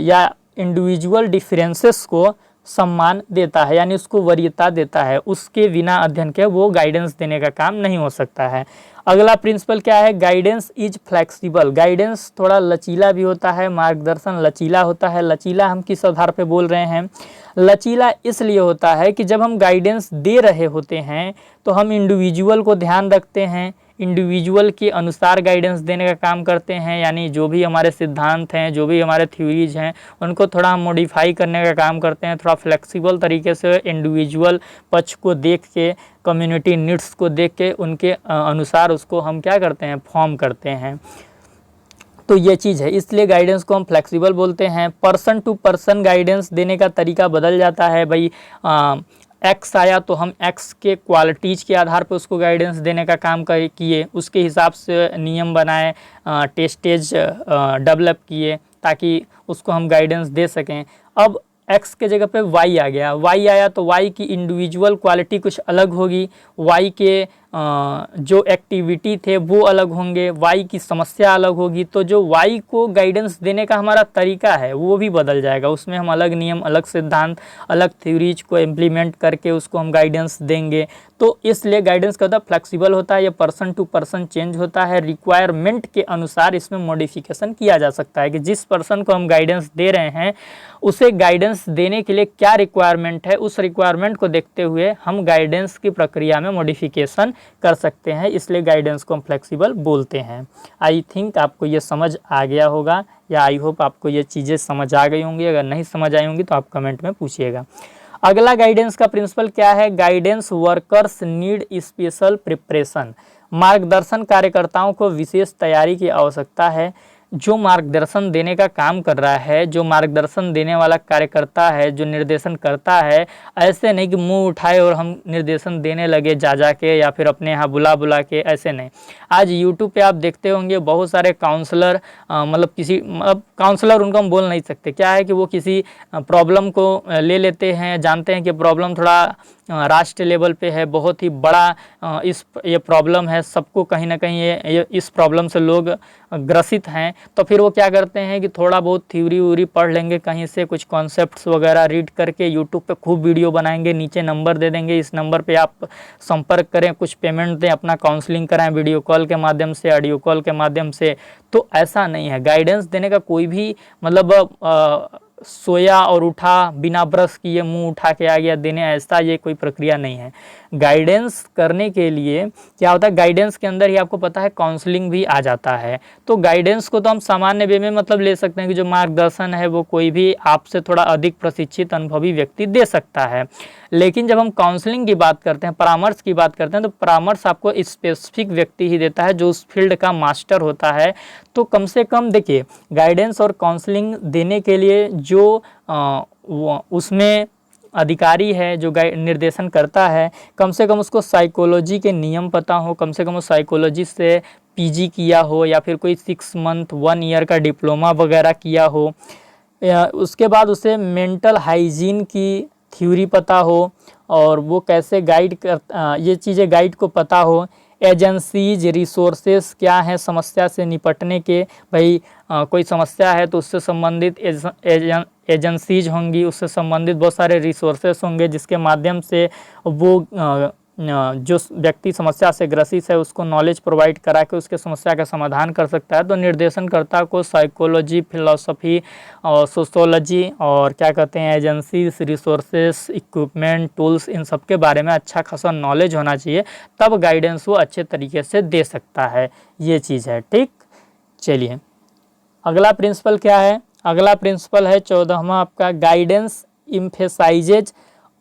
या इंडिविजुअल डिफरेंसेस को सम्मान देता है, यानी उसको वरीयता देता है। उसके बिना अध्ययन के वो गाइडेंस देने का काम नहीं हो सकता है। अगला प्रिंसिपल क्या है, गाइडेंस इज फ्लेक्सिबल। गाइडेंस थोड़ा लचीला भी होता है, मार्गदर्शन लचीला होता है। लचीला हम किस आधार पे बोल रहे हैं, लचीला इसलिए होता है कि जब हम गाइडेंस दे रहे होते हैं तो हम इंडिविजुअल को ध्यान रखते हैं, इंडिविजुअल के अनुसार गाइडेंस देने का काम करते हैं। यानी जो भी हमारे सिद्धांत हैं, जो भी हमारे थ्योरीज हैं, उनको थोड़ा हम मॉडिफाई करने का काम करते हैं। थोड़ा फ्लेक्सिबल तरीके से इंडिविजुअल पक्ष को देख के, कम्युनिटी नीड्स को देख के उनके अनुसार उसको हम क्या करते हैं, फॉर्म करते हैं। तो ये चीज़ है, इसलिए गाइडेंस को हम फ्लेक्सिबल बोलते हैं। पर्सन टू पर्सन गाइडेंस देने का तरीका बदल जाता है। भाई एक्स आया तो हम एक्स के क्वालिटीज़ के आधार पर उसको गाइडेंस देने का काम किए, उसके हिसाब से नियम बनाए, टेस्टेज डेवलप किए ताकि उसको हम गाइडेंस दे सकें। अब एक्स के जगह पे वाई आ गया, वाई आया तो वाई की इंडिविजुअल क्वालिटी कुछ अलग होगी, वाई के जो एक्टिविटी थे वो अलग होंगे, वाई की समस्या अलग होगी। तो जो वाई को गाइडेंस देने का हमारा तरीका है वो भी बदल जाएगा। उसमें हम अलग नियम, अलग सिद्धांत, अलग थ्योरीज को इम्प्लीमेंट करके उसको हम गाइडेंस देंगे। तो इसलिए गाइडेंस का फ्लेक्सिबल होता है, ये पर्सन टू पर्सन चेंज होता है। रिक्वायरमेंट के अनुसार इसमें मॉडिफिकेशन किया जा सकता है कि जिस पर्सन को हम गाइडेंस दे रहे हैं उसे गाइडेंस देने के लिए क्या रिक्वायरमेंट है, उस रिक्वायरमेंट को देखते हुए हम गाइडेंस की प्रक्रिया में मॉडिफिकेशन कर सकते हैं। इसलिए गाइडेंस को हम फ्लेक्सिबल बोलते हैं। आई थिंक आपको ये समझ आ गया होगा, या आई होप आपको ये चीज़ें समझ आ गई होंगी। अगर नहीं समझ आई होंगी तो आप कमेंट में पूछिएगा। अगला गाइडेंस का प्रिंसिपल क्या है, guidance workers need special preparation. मार्गदर्शन कार्यकर्ताओं को विशेष तैयारी की आवश्यकता है। जो मार्गदर्शन देने का काम कर रहा है, जो मार्गदर्शन देने वाला कार्यकर्ता है, जो निर्देशन करता है, ऐसे नहीं कि मुंह उठाए और हम निर्देशन देने लगे जा के या फिर अपने यहाँ बुला के, ऐसे नहीं। आज यूट्यूब पे आप देखते होंगे बहुत सारे काउंसलर, मतलब काउंसलर उनको हम बोल नहीं सकते। क्या है कि वो किसी प्रॉब्लम को ले लेते हैं, जानते हैं कि प्रॉब्लम थोड़ा राष्ट्रीय लेवल पे है, बहुत ही बड़ा ये प्रॉब्लम है, सबको कहीं ना कहीं ये इस प्रॉब्लम से लोग ग्रसित हैं। तो फिर वो क्या करते हैं कि थोड़ा बहुत थ्योरी व्यूरी पढ़ लेंगे, कहीं से कुछ कॉन्सेप्ट्स वगैरह रीड करके यूट्यूब पे खूब वीडियो बनाएंगे, नीचे नंबर दे देंगे, इस नंबर पे आप संपर्क करें, कुछ पेमेंट दें, अपना काउंसलिंग कराएं वीडियो कॉल के माध्यम से, ऑडियो कॉल के माध्यम से। तो ऐसा नहीं है। गाइडेंस देने का कोई भी मतलब सोया और उठा बिना ब्रश किए मुंह उठा के आ गया देने, ऐसा ये कोई प्रक्रिया नहीं है। गाइडेंस करने के लिए क्या होता है, गाइडेंस के अंदर ही आपको पता है काउंसलिंग भी आ जाता है। तो गाइडेंस को तो हम सामान्य वे में मतलब ले सकते हैं कि जो मार्गदर्शन है वो कोई भी आपसे थोड़ा अधिक प्रशिक्षित अनुभवी व्यक्ति दे सकता है। लेकिन जब हम काउंसलिंग की बात करते हैं, परामर्श की बात करते हैं, तो परामर्श आपको स्पेसिफिक व्यक्ति ही देता है जो उस फील्ड का मास्टर होता है। तो कम से कम देखिए, गाइडेंस और काउंसलिंग देने के लिए जो उसमें अधिकारी है, जो निर्देशन करता है, कम से कम उसको साइकोलॉजी के नियम पता हो, कम से कम वो साइकोलॉजी से पीजी किया हो या फिर कोई 6 मंथ 1 ईयर का डिप्लोमा वगैरह किया हो। उसके बाद उसे मेंटल हाइजीन की थ्योरी पता हो और वो कैसे गाइड कर ये चीज़ें गाइड को पता हो। एजेंसीज रिसोर्सेस क्या हैं समस्या से निपटने के, भाई कोई समस्या है तो उससे संबंधित एजेंसीज होंगी, उससे संबंधित बहुत सारे रिसोर्सेस होंगे जिसके माध्यम से वो जो व्यक्ति समस्या से ग्रसित है उसको नॉलेज प्रोवाइड करा के उसके समस्या का समाधान कर सकता है। तो निर्देशनकर्ता को साइकोलॉजी, फिलॉसफी और सोशोलॉजी और क्या कहते हैं एजेंसीज, रिसोर्सेस, इक्विपमेंट, टूल्स, इन सब के बारे में अच्छा खासा नॉलेज होना चाहिए, तब गाइडेंस वो अच्छे तरीके से दे सकता है। ये चीज़ है, ठीक। चलिए अगला प्रिंसिपल क्या है? अगला प्रिंसिपल है 14वां आपका, guidance emphasises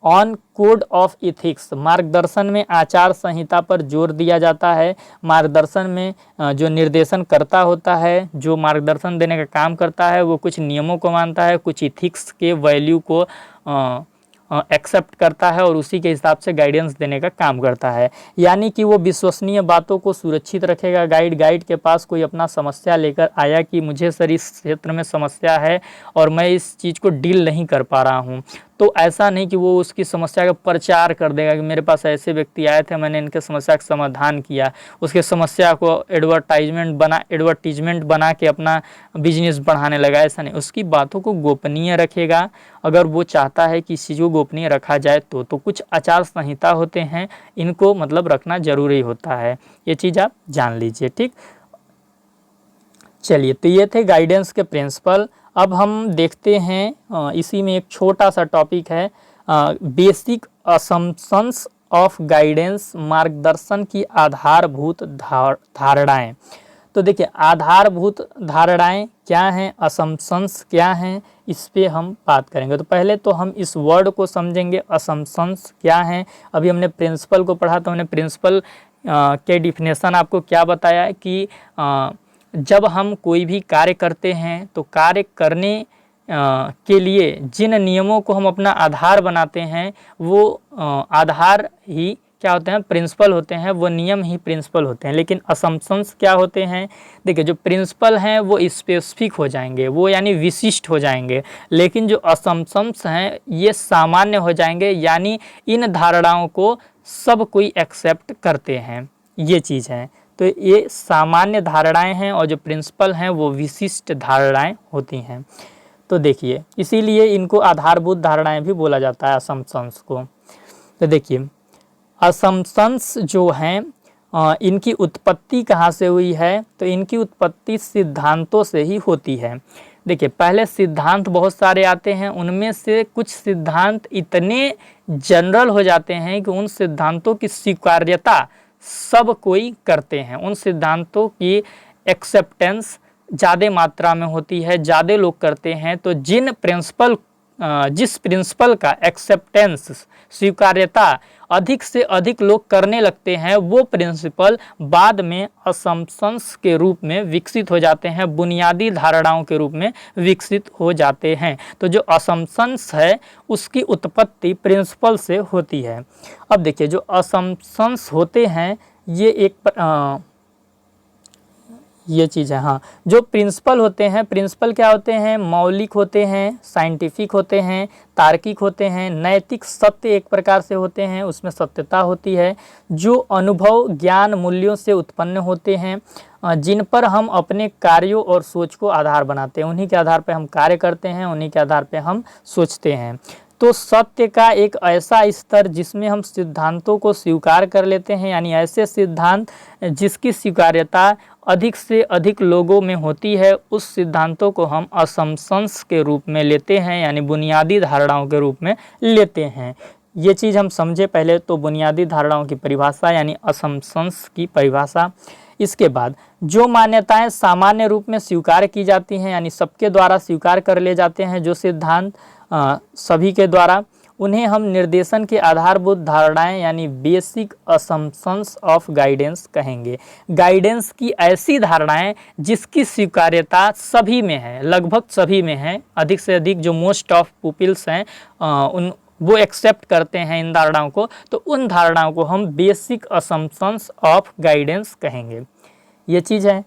on code of ethics. मार्गदर्शन में आचार संहिता पर जोर दिया जाता है। मार्गदर्शन में जो निर्देशन करता होता है, जो मार्गदर्शन देने का काम करता है, वो कुछ नियमों को मानता है, कुछ इथिक्स के वैल्यू को एक्सेप्ट करता है और उसी के हिसाब से गाइडेंस देने का काम करता है। यानी कि वो विश्वसनीय बातों को सुरक्षित रखेगा। गाइड के पास कोई अपना समस्या लेकर आया कि मुझे सर इस क्षेत्र में समस्या है और मैं इस चीज़ को डील नहीं कर पा रहा हूँ, तो ऐसा नहीं कि वो उसकी समस्या का प्रचार कर देगा कि मेरे पास ऐसे व्यक्ति आए थे, मैंने इनके समस्या का समाधान किया, उसके समस्या को एडवर्टीजमेंट बना के अपना बिजनेस बढ़ाने लगा। ऐसा नहीं, उसकी बातों को गोपनीय रखेगा। अगर वो चाहता है कि इस चीज़ को गोपनीय रखा जाए तो कुछ आचार संहिता होते हैं, इनको मतलब रखना जरूरी होता है। ये चीज़ आप जान लीजिए, ठीक। चलिए, तो ये थे गाइडेंस के प्रिंसिपल। अब हम देखते हैं इसी में एक छोटा सा टॉपिक है, बेसिक असम्पशंस ऑफ गाइडेंस, मार्गदर्शन की आधारभूत धारणाएं। तो देखिए, आधारभूत धारणाएं क्या हैं, असम्पशंस क्या हैं, इस पे हम बात करेंगे। तो पहले तो हम इस वर्ड को समझेंगे, असम्पशंस क्या हैं। अभी हमने प्रिंसिपल को पढ़ा, तो हमने प्रिंसिपल के डिफिनेशन आपको क्या बताया कि जब हम कोई भी कार्य करते हैं तो कार्य करने के लिए जिन नियमों को हम अपना आधार बनाते हैं, वो आधार ही क्या होते हैं, प्रिंसिपल होते हैं, वो नियम ही प्रिंसिपल होते हैं। लेकिन असम्पशंस क्या होते हैं? देखिए, जो प्रिंसिपल हैं वो स्पेसिफिक हो जाएंगे, वो यानी विशिष्ट हो जाएंगे, लेकिन जो असम्पशंस हैं ये सामान्य हो जाएंगे, यानी इन धारणाओं को सब कोई एक्सेप्ट करते हैं। ये चीज़ है। तो ये सामान्य धारणाएं हैं और जो प्रिंसिपल हैं वो विशिष्ट धारणाएं होती हैं। तो देखिए, इसीलिए इनको आधारभूत धारणाएं भी बोला जाता है, असम्पशंस को। तो देखिए, असम्पशंस जो हैं इनकी उत्पत्ति कहाँ से हुई है? तो इनकी उत्पत्ति सिद्धांतों से ही होती है। देखिए, पहले सिद्धांत बहुत सारे आते हैं, उनमें से कुछ सिद्धांत इतने जनरल हो जाते हैं कि उन सिद्धांतों की स्वीकार्यता सब कोई करते हैं, उन सिद्धांतों की एक्सेप्टेंस ज़्यादा मात्रा में होती है, ज़्यादा लोग करते हैं। तो जिस प्रिंसिपल का एक्सेप्टेंस, स्वीकार्यता अधिक से अधिक लोग करने लगते हैं, वो प्रिंसिपल बाद में असम्पशंस के रूप में विकसित हो जाते हैं, बुनियादी धारणाओं के रूप में विकसित हो जाते हैं। तो जो असम्पशंस है उसकी उत्पत्ति प्रिंसिपल से होती है। अब देखिए, जो असम्पशंस होते हैं ये चीज़ है। हाँ, जो प्रिंसिपल होते हैं, प्रिंसिपल क्या होते हैं? मौलिक होते हैं, साइंटिफिक होते हैं, तार्किक होते हैं, नैतिक सत्य एक प्रकार से होते हैं, उसमें सत्यता होती है, जो अनुभव, ज्ञान, मूल्यों से उत्पन्न होते हैं, जिन पर हम अपने कार्यों और सोच को आधार बनाते हैं, उन्हीं के आधार पर हम कार्य करते हैं, उन्हीं के आधार पर हम सोचते हैं। तो सत्य का एक ऐसा स्तर जिसमें हम सिद्धांतों को स्वीकार कर लेते हैं, यानी ऐसे सिद्धांत जिसकी स्वीकार्यता अधिक से अधिक लोगों में होती है, उस सिद्धांतों को हम असम्पशंस के रूप में लेते हैं, यानी बुनियादी धारणाओं के रूप में लेते हैं। ये चीज़ हम समझे पहले। तो बुनियादी धारणाओं की परिभाषा यानी असम्पशंस की परिभाषा। इसके बाद जो मान्यताएं सामान्य रूप में स्वीकार की जाती हैं, यानी सबके द्वारा स्वीकार कर ले जाते हैं जो सिद्धांत सभी के द्वारा, उन्हें हम निर्देशन के आधारभूत धारणाएं यानी बेसिक असम्पशंस ऑफ गाइडेंस कहेंगे। गाइडेंस की ऐसी धारणाएं जिसकी स्वीकार्यता सभी में है, लगभग सभी में है, अधिक से अधिक जो मोस्ट ऑफ पीपल्स हैं वो एक्सेप्ट करते हैं इन धारणाओं को, तो उन धारणाओं को हम बेसिक असम्पशंस ऑफ गाइडेंस कहेंगे। ये चीज़ है।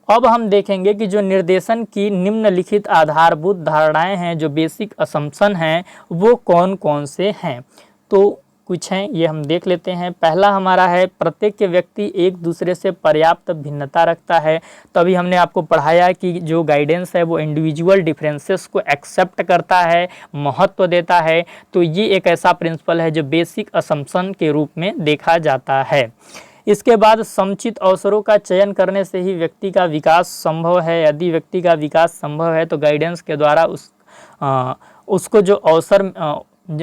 अब हम देखेंगे कि जो निर्देशन की निम्नलिखित आधारभूत धारणाएं हैं, जो बेसिक असम्पशन हैं, वो कौन कौन से हैं। तो कुछ हैं, ये हम देख लेते हैं। पहला हमारा है प्रत्येक व्यक्ति एक दूसरे से पर्याप्त भिन्नता रखता है। तो अभी हमने आपको पढ़ाया कि जो गाइडेंस है वो इंडिविजुअल डिफरेंसेस को एक्सेप्ट करता है, महत्व देता है। तो ये एक ऐसा प्रिंसिपल है जो बेसिक असम्पशन के रूप में देखा जाता है। इसके बाद समुचित अवसरों का चयन करने से ही व्यक्ति का विकास संभव है। यदि व्यक्ति का विकास संभव है तो गाइडेंस के द्वारा उसको जो अवसर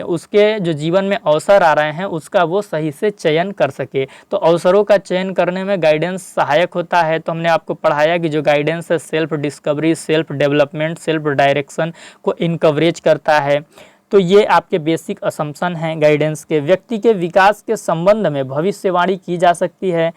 उसके जो जीवन में अवसर आ रहे हैं उसका वो सही से चयन कर सके। तो अवसरों का चयन करने में गाइडेंस सहायक होता है। तो हमने आपको पढ़ाया कि जो गाइडेंस है self discovery, self development, self direction को इनकवरेज करता है। तो ये आपके बेसिक असम्पशन हैं गाइडेंस के। व्यक्ति के विकास के संबंध में भविष्यवाणी की जा सकती है।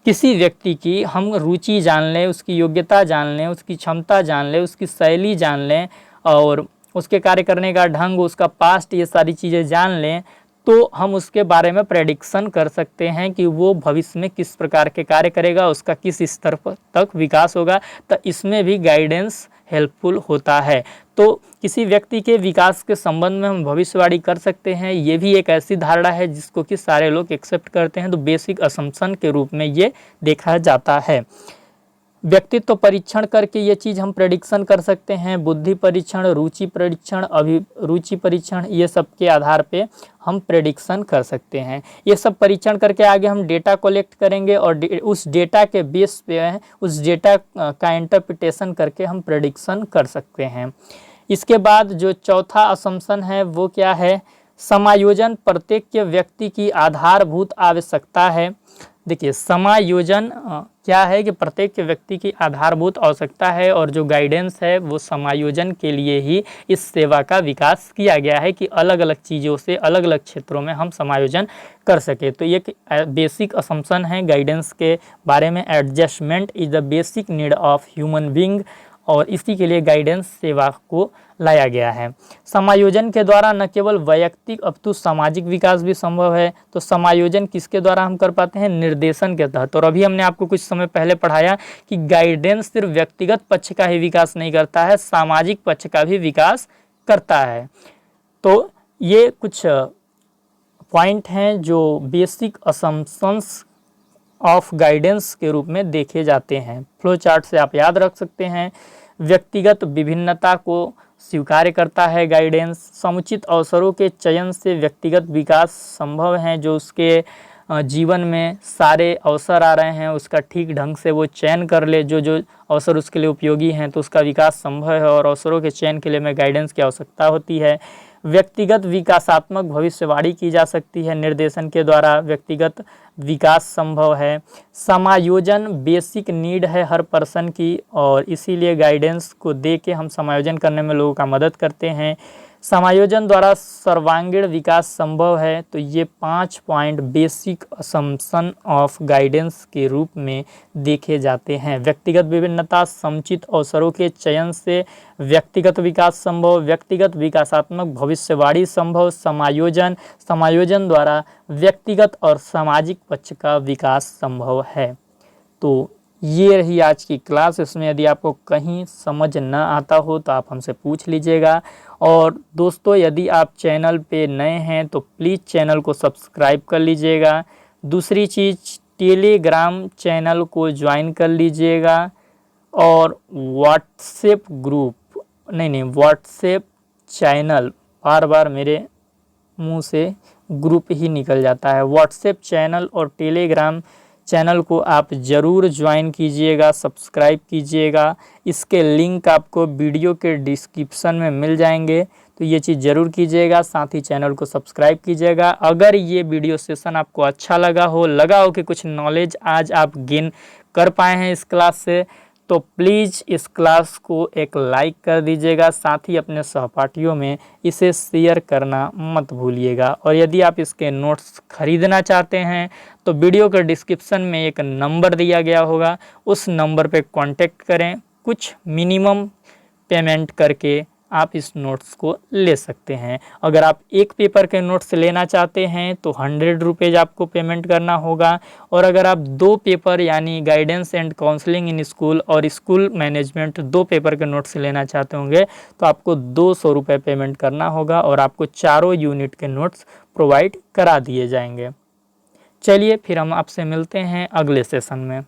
किसी व्यक्ति की हम रुचि जान लें, उसकी योग्यता जान लें, उसकी क्षमता जान लें, उसकी शैली जान लें और उसके कार्य करने का ढंग, उसका पास्ट, ये सारी चीज़ें जान लें तो हम उसके बारे में प्रेडिक्शन कर सकते हैं कि वो भविष्य में किस प्रकार के कार्य करेगा, उसका किस स्तर पर तक विकास होगा। तो इसमें भी गाइडेंस हेल्पफुल होता है। तो किसी व्यक्ति के विकास के संबंध में हम भविष्यवाणी कर सकते हैं, ये भी एक ऐसी धारणा है जिसको कि सारे लोग एक्सेप्ट करते हैं। तो बेसिक असम्पशन के रूप में ये देखा जाता है। व्यक्तित्व परीक्षण करके ये चीज़ हम प्रेडिक्शन कर सकते हैं। बुद्धि परीक्षण, रुचि परीक्षण, अभिरुचि परीक्षण, ये सब के आधार पे हम प्रेडिक्शन कर सकते हैं। ये सब परीक्षण करके आगे हम डेटा कलेक्ट करेंगे और उस डेटा के बेस पे उस डेटा का इंटरप्रिटेशन करके हम प्रेडिक्शन कर सकते हैं। इसके बाद जो चौथा असम्पशन है वो क्या है, समायोजन प्रत्येक व्यक्ति की आधारभूत आवश्यकता है। देखिए समायोजन क्या है कि प्रत्येक व्यक्ति की आधारभूत आवश्यकता है और जो गाइडेंस है वो समायोजन के लिए ही इस सेवा का विकास किया गया है कि अलग अलग चीज़ों से अलग अलग क्षेत्रों में हम समायोजन कर सके। तो ये बेसिक असम्पशन है गाइडेंस के बारे में। Adjustment is the basic need of human being, और इसी के लिए गाइडेंस सेवा को लाया गया है। समायोजन के द्वारा न केवल वैयक्तिक अपितु सामाजिक विकास भी संभव है। तो समायोजन किसके द्वारा हम कर पाते हैं, निर्देशन के तहत। और अभी हमने आपको कुछ समय पहले पढ़ाया कि गाइडेंस सिर्फ व्यक्तिगत पक्ष का ही विकास नहीं करता है, सामाजिक पक्ष का भी विकास करता है। तो ये कुछ पॉइंट हैं जो बेसिक असम्पशंस ऑफ गाइडेंस के रूप में देखे जाते हैं। फ्लो चार्ट से आप याद रख सकते हैं। व्यक्तिगत विभिन्नता को स्वीकार करता है गाइडेंस। समुचित अवसरों के चयन से व्यक्तिगत विकास संभव है। जो उसके जीवन में सारे अवसर आ रहे हैं उसका ठीक ढंग से वो चयन कर ले, जो जो अवसर उसके लिए उपयोगी हैं, तो उसका विकास संभव है। और अवसरों के चयन के लिए में गाइडेंस की आवश्यकता होती है। व्यक्तिगत विकासात्मक भविष्यवाणी की जा सकती है, निर्देशन के द्वारा व्यक्तिगत विकास संभव है। समायोजन बेसिक नीड है हर पर्सन की, और इसीलिए गाइडेंस को दे के हम समायोजन करने में लोगों का मदद करते हैं। समायोजन द्वारा सर्वांगीण विकास संभव है। तो ये 5 point basic assumption of guidance के रूप में देखे जाते हैं। व्यक्तिगत विभिन्नता, समुचित अवसरों के चयन से व्यक्तिगत विकास संभव, व्यक्तिगत विकासात्मक भविष्यवाणी संभव, समायोजन, समायोजन द्वारा व्यक्तिगत और सामाजिक पक्ष का विकास संभव है। तो ये रही आज की क्लास। इसमें यदि आपको कहीं समझ न आता हो तो आप हमसे पूछ लीजिएगा। और दोस्तों यदि आप चैनल पे नए हैं तो प्लीज़ चैनल को सब्सक्राइब कर लीजिएगा। दूसरी चीज़, टेलीग्राम चैनल को ज्वाइन कर लीजिएगा। और व्हाट्सएप चैनल, बार बार मेरे मुंह से ग्रुप ही निकल जाता है। व्हाट्सएप चैनल और टेलीग्राम चैनल को आप ज़रूर ज्वाइन कीजिएगा, सब्सक्राइब कीजिएगा। इसके लिंक आपको वीडियो के डिस्क्रिप्शन में मिल जाएंगे, तो ये चीज़ ज़रूर कीजिएगा। साथ ही चैनल को सब्सक्राइब कीजिएगा। अगर ये वीडियो सेशन आपको अच्छा लगा हो कि कुछ नॉलेज आज आप गेन कर पाए हैं इस क्लास से, तो प्लीज़ इस क्लास को एक लाइक कर दीजिएगा। साथ ही अपने सहपाठियों में इसे शेयर करना मत भूलिएगा। और यदि आप इसके नोट्स खरीदना चाहते हैं तो वीडियो के डिस्क्रिप्शन में एक नंबर दिया गया होगा, उस नंबर पे कांटेक्ट करें। कुछ मिनिमम पेमेंट करके आप इस नोट्स को ले सकते हैं। अगर आप एक पेपर के नोट्स लेना चाहते हैं तो 100 रुपीज़ आपको पेमेंट करना होगा, और अगर आप 2 पेपर यानी guidance and counselling in school और स्कूल मैनेजमेंट 2 पेपर के नोट्स लेना चाहते होंगे तो आपको 200 रुपये पेमेंट करना होगा और आपको चारों यूनिट के नोट्स प्रोवाइड करा दिए जाएंगे। चलिए फिर हम आपसे मिलते हैं अगले सेशन में।